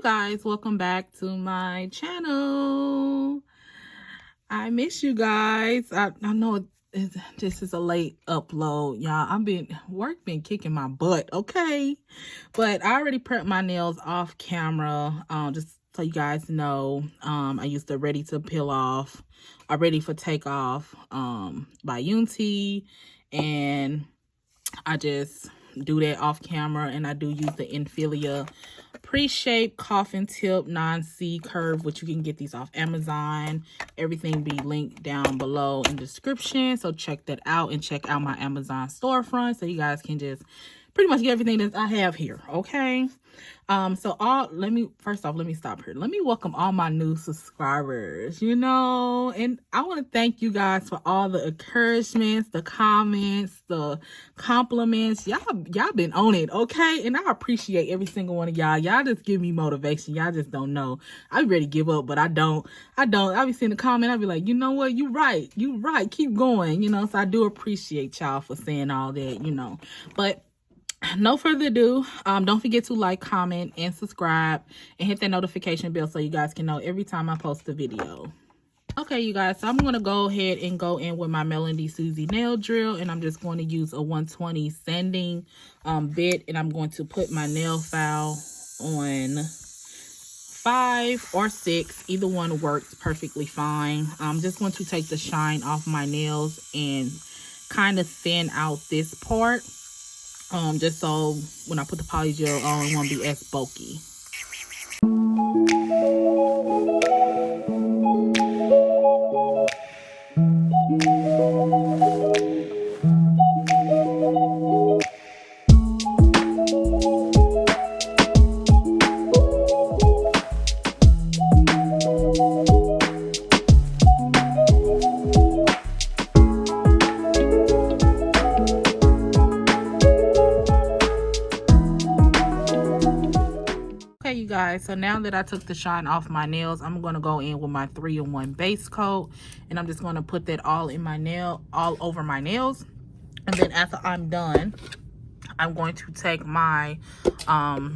you guys, welcome back to my channel. I miss you guys. I know this is a late upload, y'all. Work been kicking my butt, okay? But I already prepped my nails off camera, just so you guys know. I used the Ready to Peel Off or Ready for Takeoff by Unity, and I just do that off camera, and I do use the Infilia pre-shaped coffin tip non-C curve, which you can get these off Amazon. Everything be linked down below in the description, so check that out and check out my Amazon storefront so you guys can just pretty much get everything that I have here, okay? First off, let me stop here. Let me welcome all my new subscribers, and I want to thank you guys for all the encouragements, the comments, the compliments. Y'all been on it, okay? And I appreciate every single one of y'all. Y'all just give me motivation. Y'all just don't know. I be ready to give up, but I don't. I be seeing the comment. I be like, you know what? You right. Keep going, So I do appreciate y'all for saying all that, But no further ado, don't forget to like, comment, and subscribe, and hit that notification bell so you guys can know every time I post a video. Okay, you guys, so I'm going to go ahead and go in with my MelodySusie nail drill, and I'm just going to use a 120 sanding bit, and I'm going to put my nail file on 5 or 6. Either one works perfectly fine. I'm just going to take the shine off my nails and kind of thin out this part. Just so when I put the polygel on, it won't be as bulky. You guys, so now that I took the shine off my nails, I'm going to go in with my 3-in-1 base coat, and I'm just going to put that all over my nails. And then after I'm done, I'm going to take my my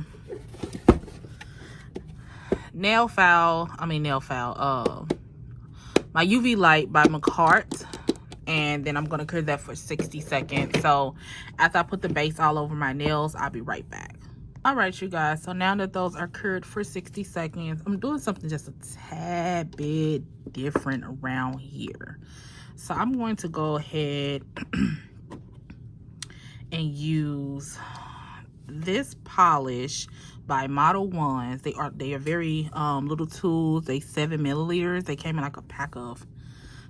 UV light by Makartt, and then I'm going to cure that for 60 seconds. So after I put the base all over my nails, I'll be right back. All right, you guys, so now that those are cured for 60 seconds, I'm doing something just a tad bit different around here. So I'm going to go ahead and use this polish by Model Ones. They are very little tools. They 7 milliliters. They came in like a pack of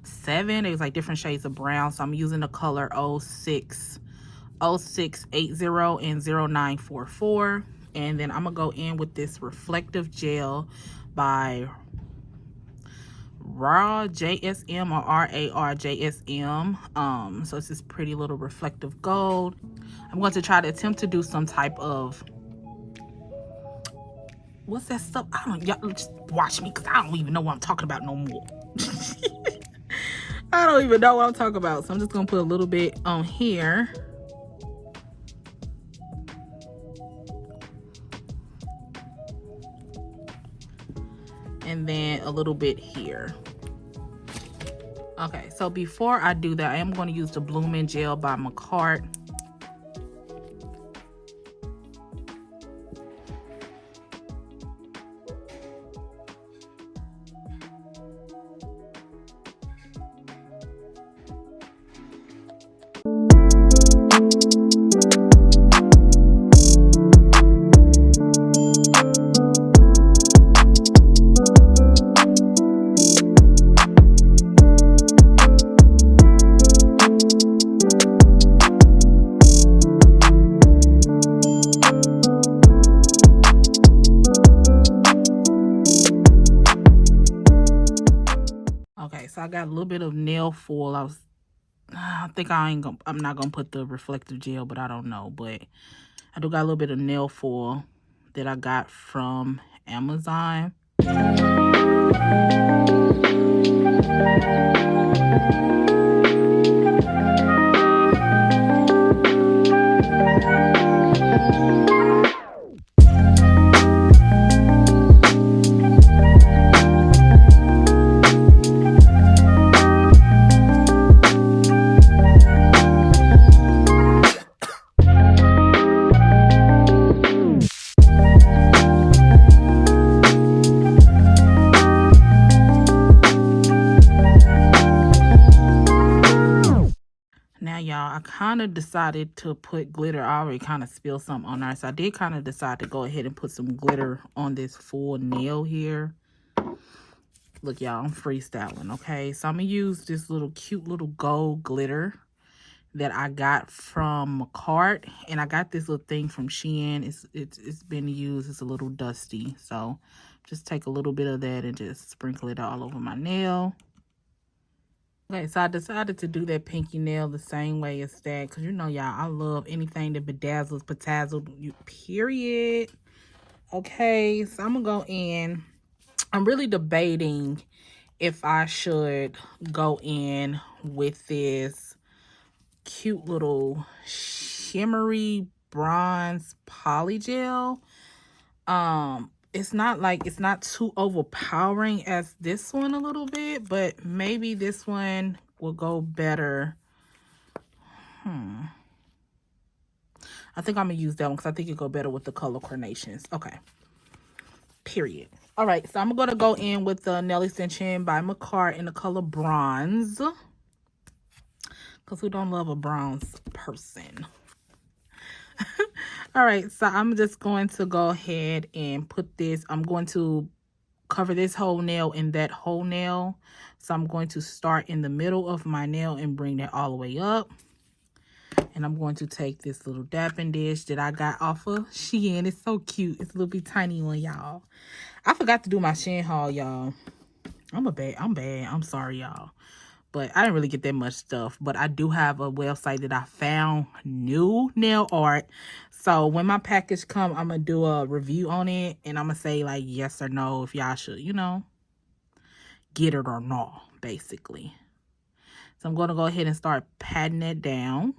7. There's like different shades of brown. So I'm using the color 0680 and 0944, and then I'm gonna go in with this reflective gel by Raw JSM or RAR JSM. So it's this pretty little reflective gold. I'm going to try to attempt to do some type of, what's that stuff? Y'all just watch me, because I don't even know what I'm talking about no more. I don't even know what I'm talking about. So I'm just gonna put a little bit on here. And then a little bit here. Okay, so before I do that, I am going to use the Blooming Gel by Makartt. So I got a little bit of nail foil. I'm not gonna put the reflective gel, but I don't know. But I do got a little bit of nail foil that I got from Amazon. Now, y'all, I kind of decided to put glitter. I already kind of spilled something on there. So I did kind of decide to go ahead and put some glitter on this full nail here. Look, y'all, I'm freestyling, okay? So I'm going to use this little cute little gold glitter that I got from Makartt. And I got this little thing from Shein. It's been used. It's a little dusty. So just take a little bit of that and just sprinkle it all over my nail. Okay, so I decided to do that pinky nail the same way as that. Because, you know, y'all, I love anything that bedazzles, betazzled, period. Okay, so I'm going to go in. I'm really debating if I should go in with this cute little shimmery bronze polygel. It's not too overpowering as this one a little bit, but maybe this one will go better. I think I'm gonna use that one because I think it'll go better with the color carnations. Okay, period. All right, so I'm gonna go in with the nail extension by Makartt in the color bronze, because who don't love a bronze person? All right, so I'm just going to go ahead and put this. I'm going to cover this whole nail and that whole nail. So I'm going to start in the middle of my nail and bring that all the way up. And I'm going to take this little dapping dish that I got off of Shein. It's so cute. It's a little bit tiny one, y'all. I forgot to do my Shein haul, y'all. I'm bad. I'm sorry, y'all. But I didn't really get that much stuff. But I do have a website that I found, New Nail Art. So when my package come, I'm going to do a review on it. And I'm going to say like yes or no if y'all should, you know, get it or not, basically. So I'm going to go ahead and start patting it down.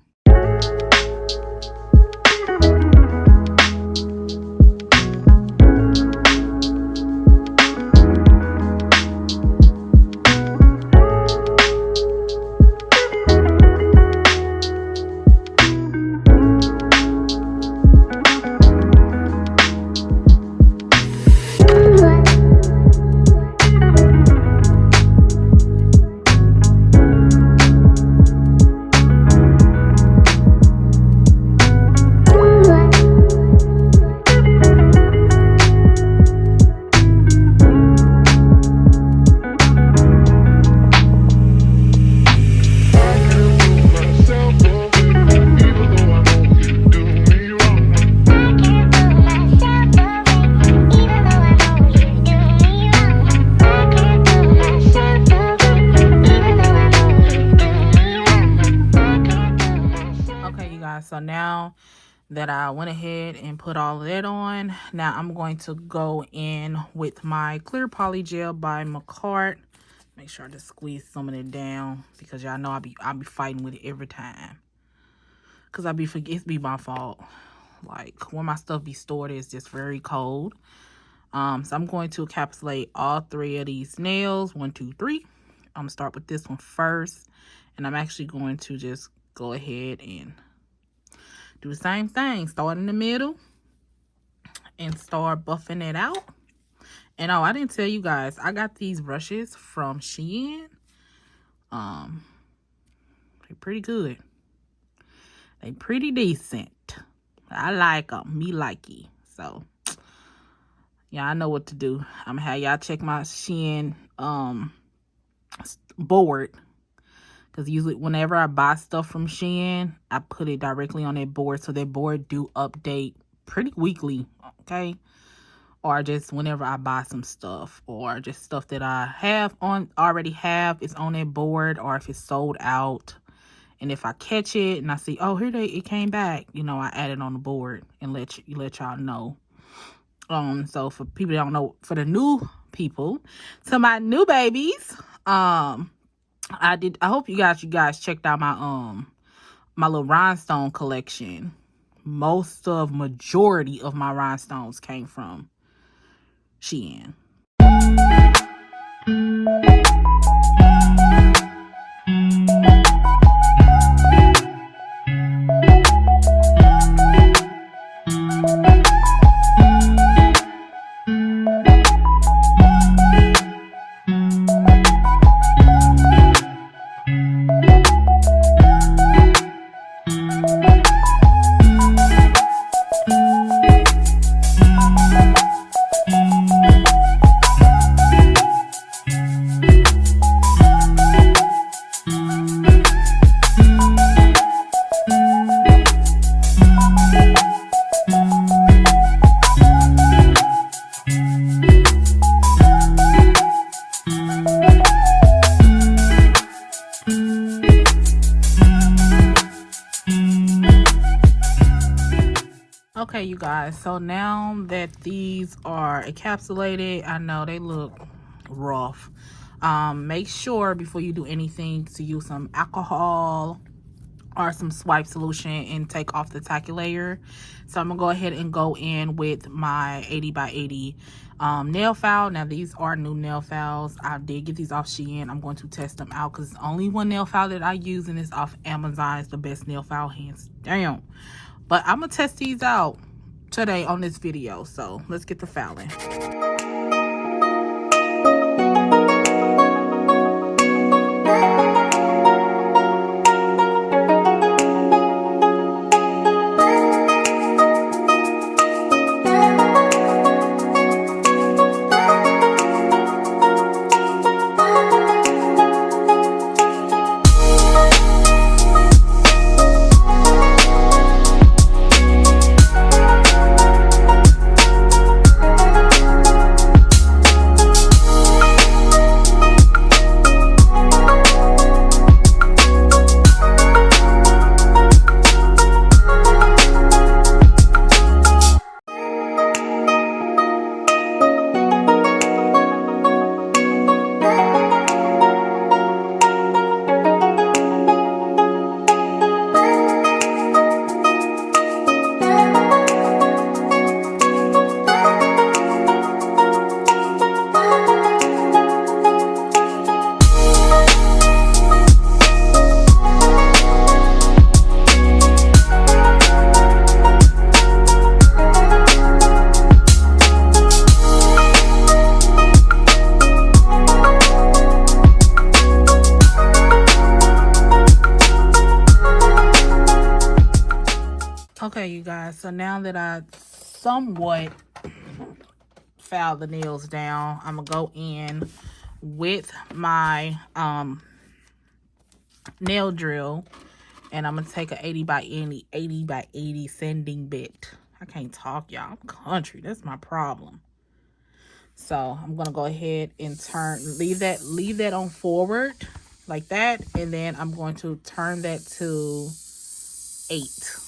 So now that I went ahead and put all of that on, now I'm going to go in with my clear polygel by Makartt. Make sure I just squeeze some of it down because y'all know I'll be fighting with it every time. Cause it's be my fault. Like when my stuff be stored, it's just very cold. So I'm going to encapsulate all 3 of these nails. 1, 2, 3. I'm gonna start with this one first, and I'm actually going to just go ahead and do the same thing. Start in the middle and start buffing it out. And oh, I didn't tell you guys, I got these brushes from Shein. They're pretty good. They pretty decent. I like them. Me likey. So yeah, I know what to do. I'm gonna have y'all check my Shein board. Because usually whenever I buy stuff from Shein, I put it directly on that board. So that board do update pretty weekly, okay? Or just whenever I buy some stuff. Or just stuff that I already have is on that board. Or if it's sold out. And if I catch it and I see, oh, it came back. You know, I add it on the board and let y'all know. So for people that don't know, for the new people, to my new babies, I hope you guys checked out my my little rhinestone collection. Majority of my rhinestones came from Shein. Okay, you guys, so now that these are encapsulated, I know they look rough. Make sure before you do anything to use some alcohol or some swipe solution and take off the tacky layer. So I'm gonna go ahead and go in with my 80 by 80 nail file. Now these are new nail files. I did get these off Shein. I'm going to test them out because it's only one nail file that I use, and it's off Amazon. It's the best nail file hands down. But I'm gonna test these out today on this video. So let's get the filing. Okay, you guys, so now that I somewhat filed the nails down, I'm gonna go in with my nail drill, and I'm gonna take a 80 by 80 sanding bit. I can't talk, y'all. I'm country. That's my problem. So I'm gonna go ahead and leave that on forward like that, and then I'm going to turn that to 8.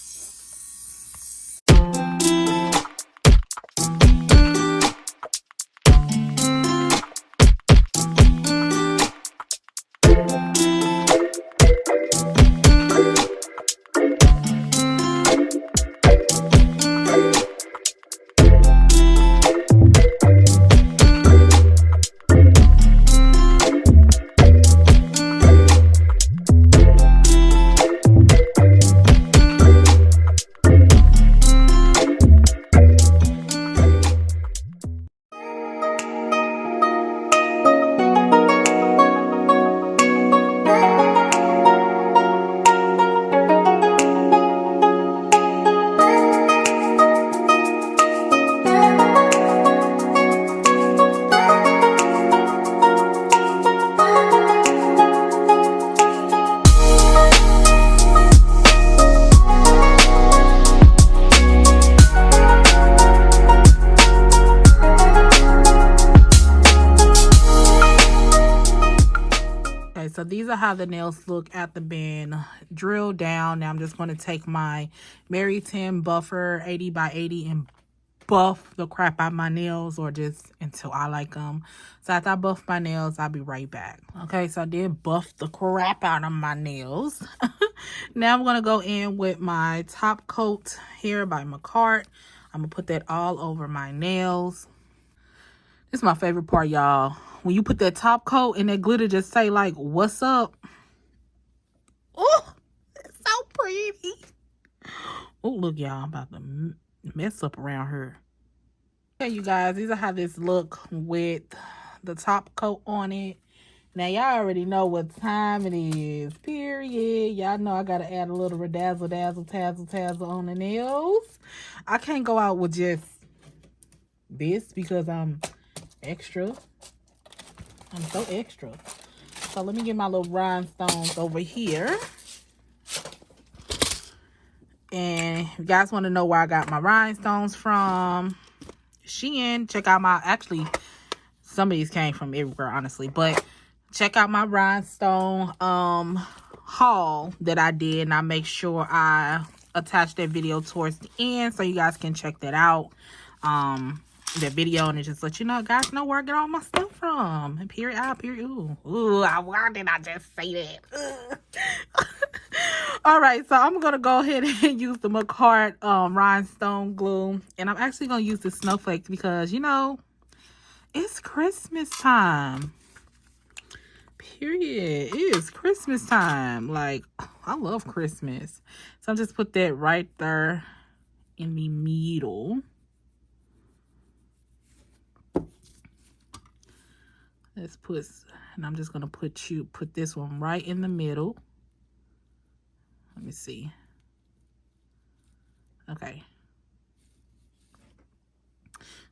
So these are how the nails look after being drilled down. Now I'm just going to take my Maryton buffer 80 by 80 and buff the crap out of my nails, or just until I like them. So after I buff my nails, I'll be right back. Okay, so I did buff the crap out of my nails. Now I'm going to go in with my top coat here by Makartt. I'm going to put that all over my nails. This is my favorite part, y'all. When you put that top coat and that glitter just say like, what's up? Oh, it's so pretty. Oh, look, y'all, I'm about to mess up around here. Okay, you guys, these are how this look with the top coat on it. Now, y'all already know what time it is, period. Y'all know I got to add a little razzle dazzle, tazzle on the nails. I can't go out with just this because I'm extra. I'm so extra. So let me get my little rhinestones over here. And if you guys want to know where I got my rhinestones from, Shein, check out my, actually, some of these came from everywhere, honestly. But check out my rhinestone haul that I did. And I make sure I attach that video towards the end so you guys can check that out. That video, and it just let you know, guys, know where I get all my stuff from. Period. Period. Ooh, why did I just say that? All right, so I'm gonna go ahead and use the Makartt rhinestone glue, and I'm actually gonna use the snowflakes because, you know, it's Christmas time. Period. It is Christmas time. Like, I love Christmas. So I'll just put that right there in the middle. Let's put, and I'm just gonna put this one right in the middle. Let me see. Okay.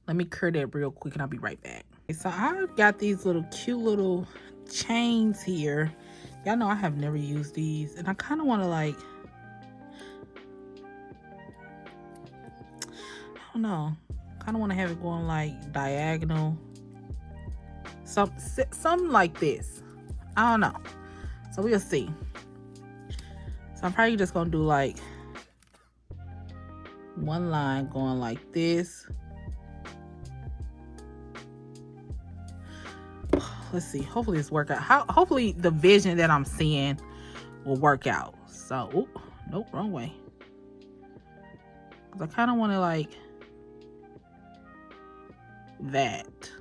Let me cure that real quick and I'll be right back. So I've got these little cute little chains here. Y'all know I have never used these, and I kind of want to, like, I don't know, kind of want to have it going like diagonal, something like this. I don't know, so we'll see. So I'm probably just gonna do like one line going like this. Let's see, hopefully this work out. Hopefully the vision that I'm seeing will work out. So, ooh, nope, wrong way. Because I kind of want to like that.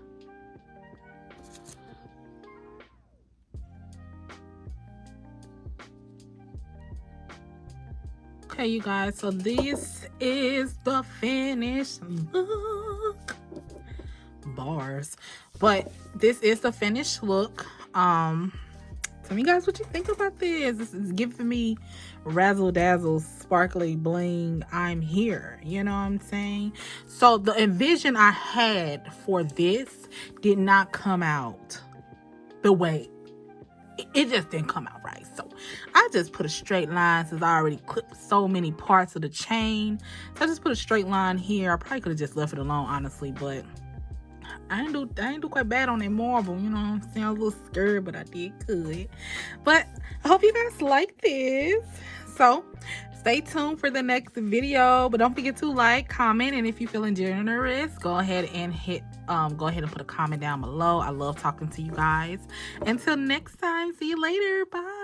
Okay, you guys, so this is the finished look. Bars. But this is the finished look. Tell me, guys, what you think about this. This is giving me razzle dazzle, sparkly bling. I'm here. You know what I'm saying? So the envision I had for this did not come out the way it just didn't come out right. So I just put a straight line since I already clipped so many parts of the chain. So I just put a straight line here. I probably could have just left it alone, honestly, but I ain't do quite bad on that marble, you know what I'm saying? I was a little scared, but I did good. But I hope you guys like this. So stay tuned for the next video, but don't forget to like, comment, and if you're feeling generous, go ahead and put a comment down below. I love talking to you guys. Until next time, see you later. Bye.